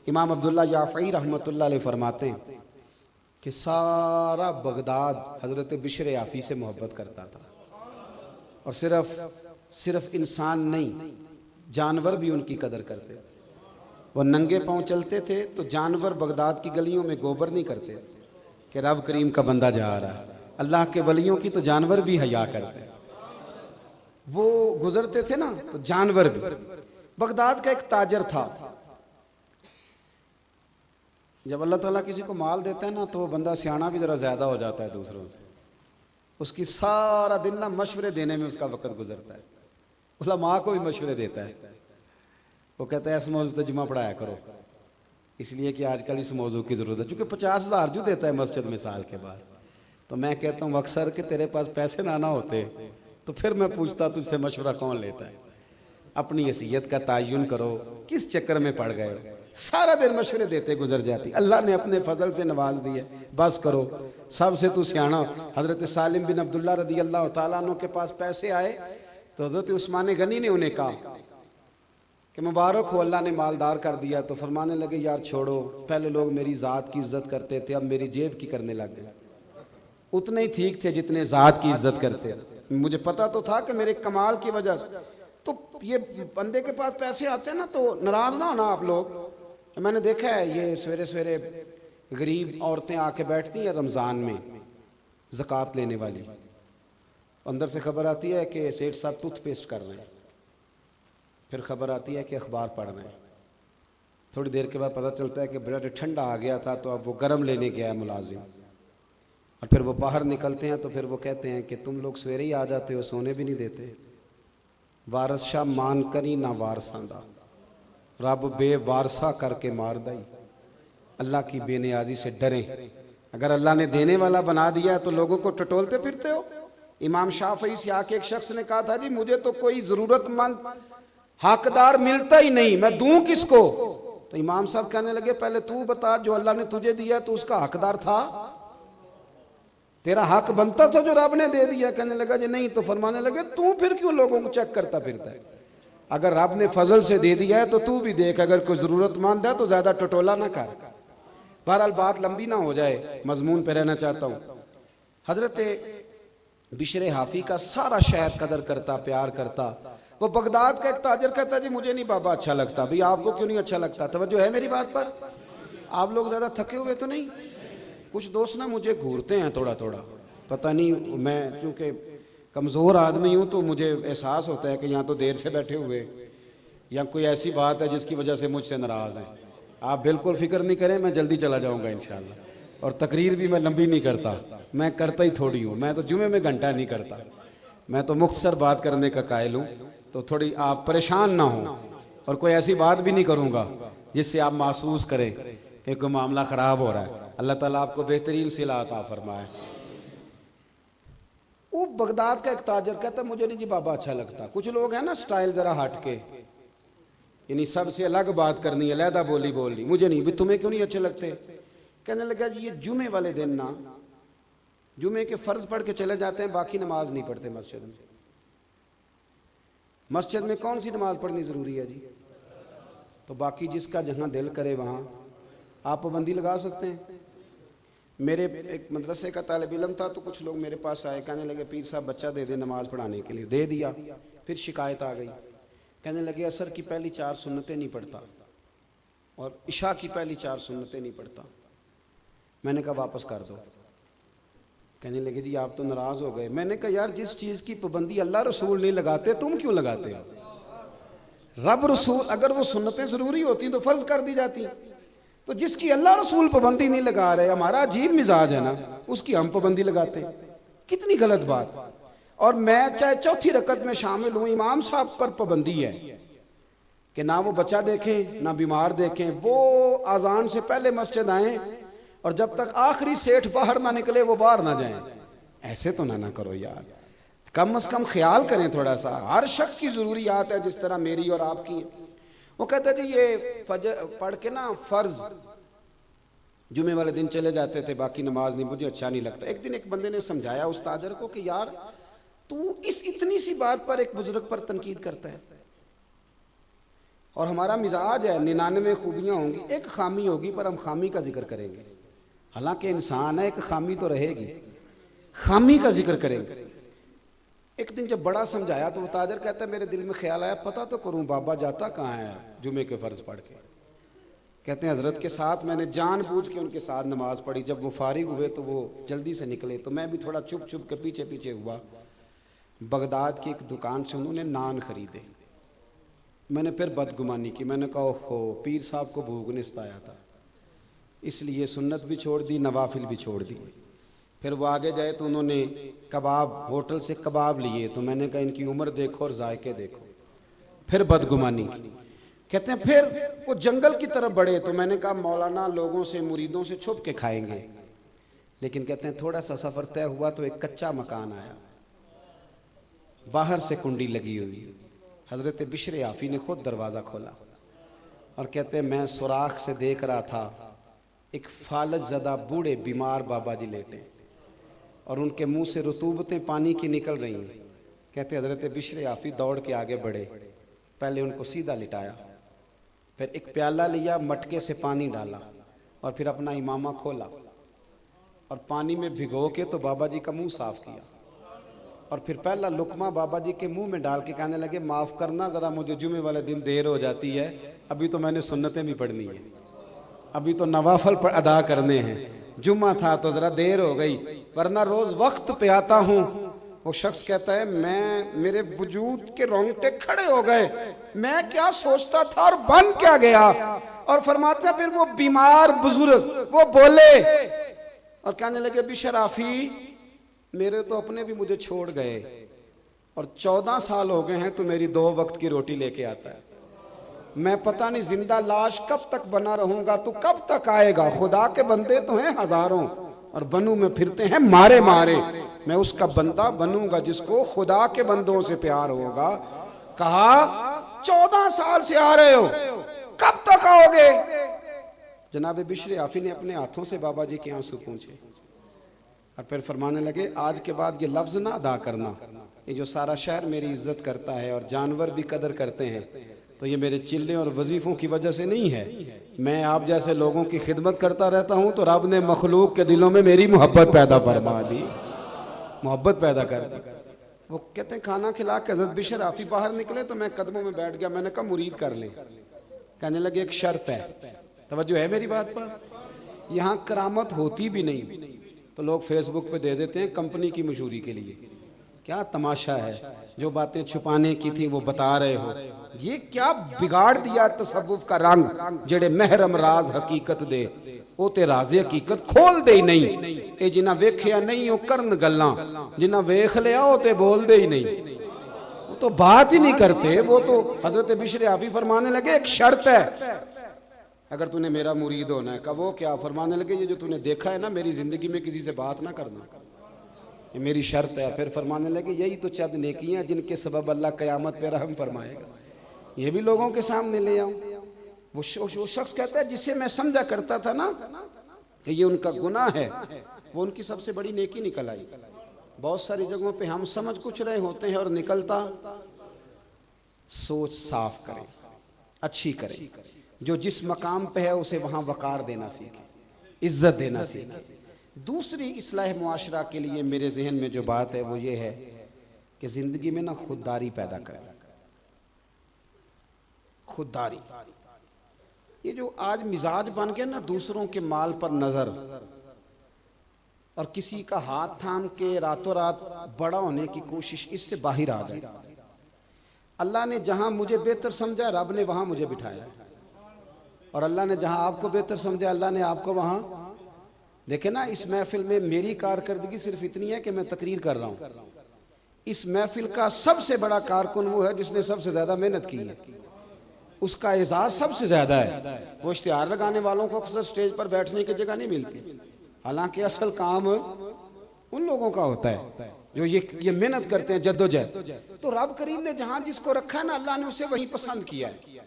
इमाम अब्दुल्ला याफ़ई रहमतुल्लाह अलैह फरमाते हैं कि सारा बगदाद हज़रत बिशर याफ़ी से मोहब्बत करता था, और सिर्फ इंसान नहीं, जानवर भी उनकी कदर करते थे। वो नंगे पांव चलते थे तो जानवर बगदाद की गलियों में गोबर नहीं करते कि रब करीम का बंदा जा रहा है। अल्लाह के वलियों की तो जानवर भी हया करते, वो गुजरते थे ना तो जानवर भी। बगदाद का एक ताजर था, जब अल्लाह ताला किसी को माल देता है ना तो वो बंदा सियाना भी जरा ज्यादा हो जाता है दूसरों से। उसकी सारा दिन ना मशवरे देने में उसका वक्त गुजरता है। उलमा को भी मशवरे देता है। वो कहता है इस मौजू तो जुमा पढ़ाया करो, इसलिए कि आजकल इस मौजू की जरूरत है। चूंकि 50,000 जो देता है मस्जिद में साल के बाद, तो मैं कहता हूँ अक्सर कि तेरे पास पैसे ना होते तो फिर मैं पूछता तुझसे मशवरा कौन लेता है। अपनी हैसियत का तयन करो, किस चक्कर में पड़ गए हो। सारा दिन मशवरे देते गुजर जाती। अल्लाह ने अपने फजल से नवाज दिया, बस करो, सबसे तू सियाना। हजरत सालिम बिन अब्दुल्ला रदी अल्लाह तआला अन्हु के पास पैसे आए तो हजरत उस्मान गनी ने उन्हें कहा कि मुबारक हो, अल्लाह ने मालदार कर दिया। तो फरमाने लगे यार छोड़ो, पहले लोग मेरी ज़ात की इज्जत करते थे, अब मेरी जेब की करने लग गए। उतने ही ठीक थे जितने ज़ात की इज्जत करते। मुझे पता तो था कि मेरे कमाल की वजह से। तो ये बंदे के पास पैसे आते हैं ना तो नाराज ना होना आप लोग। मैंने देखा है ये सवेरे सवेरे गरीब औरतें आके बैठती हैं रमज़ान में ज़कात लेने वाली, अंदर से खबर आती है कि सेठ साहब टूथपेस्ट कर रहे हैं, फिर खबर आती है कि अखबार पढ़ रहे हैं। थोड़ी देर के बाद पता चलता है कि ब्रेड ठंडा आ गया था तो अब वो गर्म लेने गया है मुलाजिम। और फिर वो बाहर निकलते हैं तो फिर वो कहते हैं कि तुम लोग सवेरे ही आ जाते हो, सोने भी नहीं देते। वारस शाह मान करी ना वारसा दा, रब बेवारसा करके मार दई। अल्लाह की बेनियाजी से डरें। अगर अल्लाह ने देने वाला बना दिया है तो लोगों को टटोलते फिरते हो। इमाम शाफई से आके एक शख्स ने कहा था जी मुझे तो कोई जरूरतमंद हकदार मिलता ही नहीं, मैं दूं किसको। तो इमाम साहब कहने लगे पहले तू बता, जो अल्लाह ने तुझे दिया तो उसका हकदार था, तेरा हक बनता था जो रब ने दे दिया। कहने लगा जी नहीं। तो फरमाने लगे तू फिर क्यों लोगों को चेक करता फिरता है। अगर रब ने फजल से दे दिया है तो तू भी देख, अगर कोई जरूरतमंद है तो ज्यादा टटोला ना कर। बहरहाल बात लंबी ना हो जाए, मजमून पे रहना चाहता हूँ। हजरत बिशर हाफी का सारा शहर कदर करता, प्यार करता। वो बगदाद का एक ताजर कहता जी मुझे नहीं बाबा अच्छा लगता। भाई आपको क्यों नहीं अच्छा लगता? तवज्जो है मेरी बात पर? आप लोग ज्यादा थके हुए तो नहीं? कुछ दोस्त ना मुझे घूरते हैं थोड़ा थोड़ा, पता नहीं, मैं चूंकि कमज़ोर आदमी हूँ तो मुझे एहसास होता है कि यहाँ तो देर से बैठे हुए या कोई ऐसी बात है जिसकी वजह से मुझसे नाराज़ हैं। आप बिल्कुल फिक्र नहीं करें, मैं जल्दी चला जाऊँगा इंशाल्लाह। और तकरीर भी मैं लंबी नहीं करता, मैं करता ही थोड़ी हूँ। मैं तो जुमे में घंटा नहीं करता, मैं तो मुख्तसर बात करने का कायल हूँ। तो थोड़ी आप परेशान ना हो, और कोई ऐसी बात भी नहीं करूँगा जिससे आप महसूस करें कि कोई मामला ख़राब हो रहा है। अल्लाह ताला आपको बेहतरीन सिला अता फरमाए। वो बगदाद का एक ताजर कहता मुझे नहीं जी बाबा अच्छा लगता। कुछ लोग हैं ना स्टाइल जरा हट के, यानी सबसे अलग बात करनी है, अलहदा बोली बोलनी, मुझे नहीं। भी तुम्हें क्यों नहीं अच्छे लगते? कहने लगा जी ये जुमे वाले दिन ना जुमे के फर्ज पढ़ के चले जाते हैं, बाकी नमाज नहीं पढ़ते मस्जिद में। मस्जिद में कौन सी नमाज पढ़नी जरूरी है जी? तो बाकी जिसका जहां दिल करे वहां आप पाबंदी लगा सकते हैं। मेरे एक मदरसे का तालिब इल्म था तो कुछ लोग मेरे पास आए, कहने लगे पीर साहब बच्चा दे दे नमाज पढ़ाने के लिए। दे दिया, फिर शिकायत आ गई। कहने लगे असर की पहली 4 सुन्नतें नहीं पढ़ता और इशा की पहली 4 सुन्नतें नहीं पढ़ता। मैंने कहा वापस कर दो। कहने लगे जी आप तो नाराज हो गए। मैंने कहा यार जिस चीज़ की पाबंदी अल्लाह रसूल नहीं लगाते तुम क्यों लगाते हो? रब रसूल अगर वो सुन्नतें ज़रूरी होती तो फ़र्ज कर दी जाती। तो जिसकी अल्लाह रसूल पाबंदी नहीं लगा रहे, हमारा अजीब मिजाज है ना, उसकी हम पाबंदी लगाते, कितनी गलत बात। और मैं चाहे चौथी रकत में शामिल हूँ, इमाम साहब पर पाबंदी है कि ना वो बच्चा देखें ना बीमार देखें, वो अजान से पहले मस्जिद आए और जब तक आखिरी सेठ बाहर ना निकले वो बाहर ना जाएं। ऐसे तो ना करो यार, कम से कम ख्याल करें थोड़ा सा। हर शख्स की जरूरियात है जिस तरह मेरी और आपकी है। वो कहते थे ये फजर पढ़ के ना फर्ज जुमे वाले दिन चले जाते थे, बाकी नमाज नहीं, मुझे अच्छा नहीं लगता। एक दिन एक बंदे ने समझाया उस ताजर को कि यार तू इस इतनी सी बात पर एक बुजुर्ग पर तनकीद करता है। और हमारा मिजाज है 99 खूबियाँ होंगी, एक खामी होगी पर हम खामी का जिक्र करेंगे। हालांकि इंसान है, एक खामी तो रहेगी, खामी का जिक्र करेंगे। एक दिन जब बड़ा समझाया तो वो ताजर कहता है मेरे दिल में ख्याल आया पता तो करूं बाबा जाता कहाँ है जुमे के फ़र्ज पढ़ के। कहते हैं हजरत के साथ मैंने जानबूझ के उनके साथ नमाज पढ़ी, जब वो फारिग हुए तो वो जल्दी से निकले तो मैं भी थोड़ा चुप चुप के पीछे पीछे हुआ। बगदाद की एक दुकान से उन्होंने नान खरीदे। मैंने फिर बदगुमानी की, मैंने कहा ओहो पीर साहब को भूख ने सताया था इसलिए सुन्नत भी छोड़ दी, नवाफिल भी छोड़ दी। फिर वो आगे गए तो उन्होंने कबाब, होटल से कबाब लिए तो मैंने कहा इनकी उम्र देखो और जायके देखो। फिर बदगुमानी की। कहते हैं फिर वो जंगल की तरफ बढ़े तो मैंने कहा मौलाना लोगों से मुरीदों से छुप के खाएंगे। लेकिन कहते हैं थोड़ा सा सफ़र तय हुआ तो एक कच्चा मकान आया, बाहर से कुंडी लगी हुई। हजरत बिशर आफी ने खुद दरवाज़ा खोला और कहते हैं मैं सुराख से देख रहा था एक फालज ज़दा बूढ़े बीमार बाबा जी लेटे और उनके मुंह से रतूबतें पानी की निकल रही हैं। कहते हजरत बिशर आफी दौड़ के आगे बढ़े, पहले उनको सीधा लिटाया, फिर एक प्याला लिया, मटके से पानी डाला और फिर अपना इमामा खोला और पानी में भिगो के तो बाबा जी का मुंह साफ किया और फिर पहला लुकमा बाबा जी के मुंह में डाल के कहने लगे माफ़ करना ज़रा मुझे जुमे वाले दिन देर हो जाती है, अभी तो मैंने सुन्नतें भी पढ़नी है, अभी तो नवाफल पर अदा करने हैं, जुम्मा था तो ज़रा देर हो गई वरना रोज़ वक्त पे आता हूँ। वो शख्स कहता है मैं, मेरे वजूद के रोंगटे खड़े हो गए, मैं क्या सोचता था और बन क्या गया। और फरमाते हैं फिर वो बीमार बुजुर्ग वो बोले और कहने लगे बिशर आफी मेरे तो अपने भी मुझे छोड़ गए और 14 साल हो गए हैं तो मेरी 2 वक्त की रोटी लेके आता है, मैं पता नहीं जिंदा लाश कब तक बना रहूंगा, तू कब तक आएगा। खुदा के बंदे तो हैं हजारों और बनू में फिरते हैं मारे मारे, मैं उसका बंदा बनूंगा जिसको खुदा के बंदों से प्यार होगा। कहा 14 साल से आ रहे हो, कब तक आओगे। जनाब बिशर आफी ने अपने हाथों से बाबा जी के आंसू पूछे और फिर फरमाने लगे आज के बाद ये लफ्ज़ ना अदा करना, ये जो सारा शहर मेरी इज्जत करता है और जानवर भी कदर करते हैं तो ये मेरे चिल्ले और वजीफ़ों की वजह से नहीं है, मैं आप जैसे लोगों की खिदमत करता रहता हूँ तो रब ने मखलूक के दिलों में मेरी मोहब्बत पैदा फरमा दी, मोहब्बत पैदा कर दी। वो कहते हैं खाना खिला के हज़रत बिशर आफी बाहर निकले तो मैं कदमों में बैठ गया, मैंने कहा मुरीद कर ले। कहने लगे एक शर्त है, तवज्जो है मेरी बात पर, यहाँ करामत होती भी नहीं तो लोग फेसबुक पे दे देते हैं कंपनी की मशहूरी के लिए। क्या तमाशा है, जो बातें छुपाने की थी वो बता रहे हो, ये क्या बिगाड़ दिया तसव्वुफ का रंग जेड़े महरम राज हकीकत दे वो ते राज़े हकीकत खोल दे ही नहीं। ये जिन्ना वेखिया नहीं हो करन गल्लां, जिन्ना वेख लिया वो ते बोल दे ही नहीं, वो तो बात ही नहीं करते। वो तो हजरत बिशर आफी फरमाने लगे एक शर्त है अगर तूने मेरा मुरीद होना है। कहा वो क्या। फरमाने लगे ये जो तूने देखा है ना मेरी जिंदगी में किसी से बात ना करना, ये मेरी शर्त है। फिर फरमाने लगे यही तो चंद नेकियां जिनके सबब अल्लाह क़यामत पे रहम फरमाएगा, ये भी लोगों के सामने ले आऊं। वो शख्स कहता है जिसे मैं समझा करता था ना कि ये उनका गुनाह है, वो उनकी सबसे बड़ी नेकी निकल आई। बहुत सारी जगहों पे हम समझ कुछ रहे होते हैं और निकलता सोच साफ करें, अच्छी करें, जो जिस मकाम पे है उसे वहां वकार देना सीखे, इज्जत देना सीखे। दूसरी इस्लाह मुआशरा के लिए मेरे जहन में जो बात है वो ये है कि जिंदगी में ना खुददारी पैदा करें। खुददारी, ये जो आज मिजाज बन गया ना दूसरों के माल पर नजर और किसी का हाथ थाम के रातों रात बड़ा होने की कोशिश, इससे बाहर आ गए। अल्लाह ने जहां मुझे बेहतर समझा रब ने वहां मुझे बिठाया, और अल्लाह ने जहां आपको बेहतर समझा अल्लाह ने आपको वहां। देखे ना इस महफिल में मेरी कारकर्दगी सिर्फ इतनी है कि मैं तकरीर कर रहा हूं। इस महफिल का सबसे बड़ा कारकुन वो है जिसने सबसे ज्यादा मेहनत की है, उसका एजाज सबसे ज्यादा है। वो इश्तिहार लगाने वालों को अक्सर स्टेज पर बैठने की जगह नहीं मिलती, हालांकि असल काम उन लोगों का होता है जो ये मेहनत करते हैं, जद्दोजहद। तो रब करीम ने जहां जिसको रखा है ना अल्लाह ने उसे वहीं पसंद किया है।